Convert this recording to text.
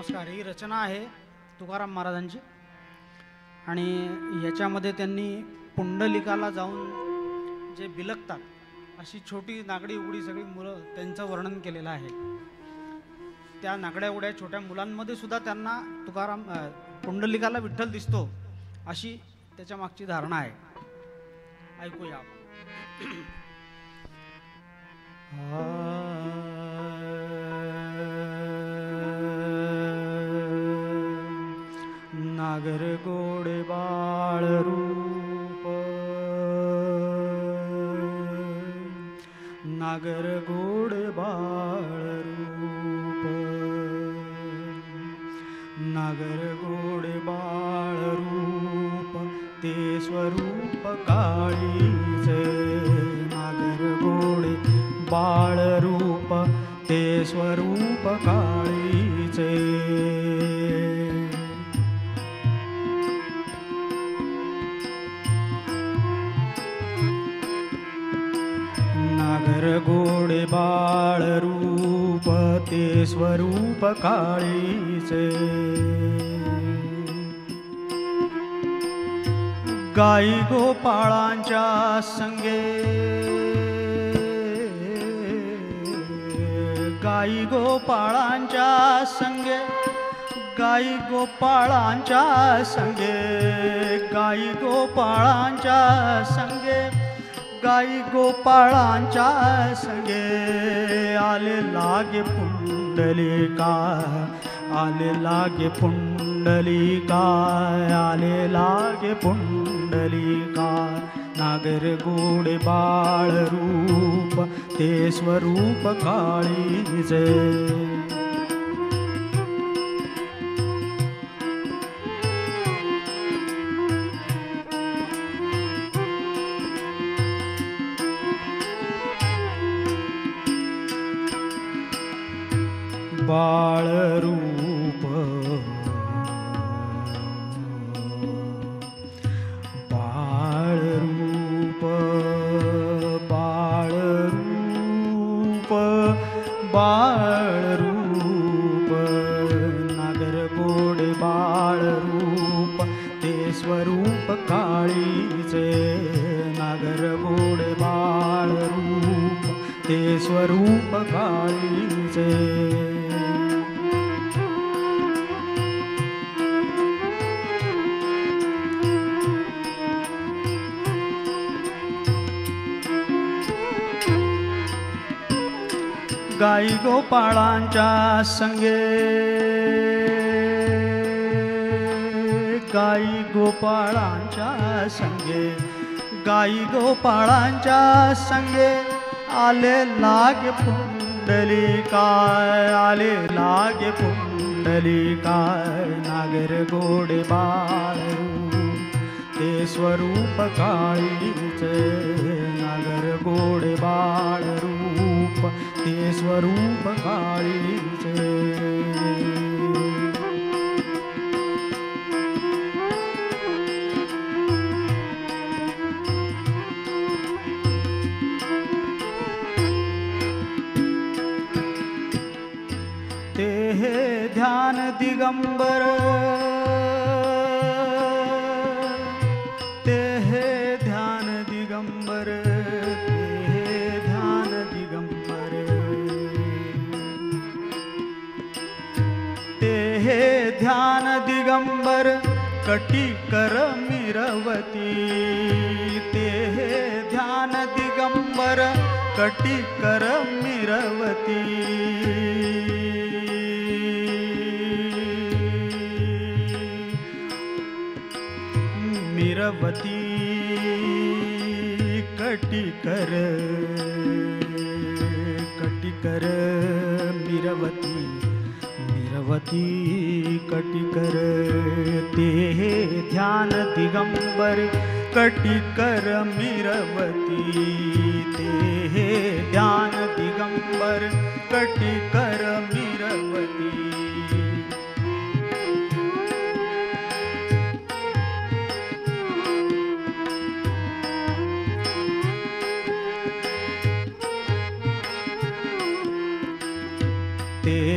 नमस्कार. ही रचना आहे तुकाराम महाराजांची आणि याच्यामध्ये त्यांनी पुंडलिकाला जाऊन जे बिलकतात अशी छोटी नागडी उघडी सगळी मुलं त्यांचं वर्णन केलेलं आहे. त्या नागड्या उघड्या छोट्या मुलांमध्ये सुद्धा त्यांना तुकाराम पुंडलिकाला विठ्ठल दिसतो अशी त्याच्या मागची धारणा आहे. ऐकूया आपण. नागर गोडे बाळ रूप, नागर गोडे बाळ रूप, नागर गोडे बाळ रूप ते स्वरूप काळीचे. नागर गोडे बाळ रूप ते स्वरूप काळीचे. नागर गोडे बाळ रूप ते स्वरूप काळीचे. गाई गोपाळांच्या संगे, गाई गोपाळांच्या संगे, गाई गोपाळांच्या संगे, गाई गोपाळांच्या संगे, गाई गोपाळांच्या संगे आले लागे पुंडलिका. आले लागे पुंडलिका, आले लागे पुंडलिका. नागर गोडे बाळ रूप ते स्वरूप काळीचे. बाळ रूप, बाळ रूप, बाळ रूप, बाळ रूप. नागर गोडे बाळ रूप ते स्वरूप काळीचे. नागर गोडे बाळ रूप ते स्वरूप काळीचे. गाई गोपाळांच्या संगे, गाई गोपाळांच्या संगे, गाई गोपाळांच्या संगे आले लागे पुंडलिका. आले लागे पुंडलिका. नागर गोडे बाळ रूप ते स्वरूप काळीचे. नागर गोडे बाळ रूप ते स्वरूप काळीचे. ते हे ध्यान दिगंबर, ते हे ध्यान दिगंबर, ते हे ध्यान दिगंबर, ते हे ध्यान दिगंबर कटिकर मिरवती. ते हे ध्यान दिगंबर कटिकर मिरवती. मिरवती कटिकर, कटिकर मिरवती, मिरवती कटिकर. ते हे ध्यान दिगंबर कटिकर मिरवती. ते हे ध्यान दिगंबर कटिकर मिरवती. ते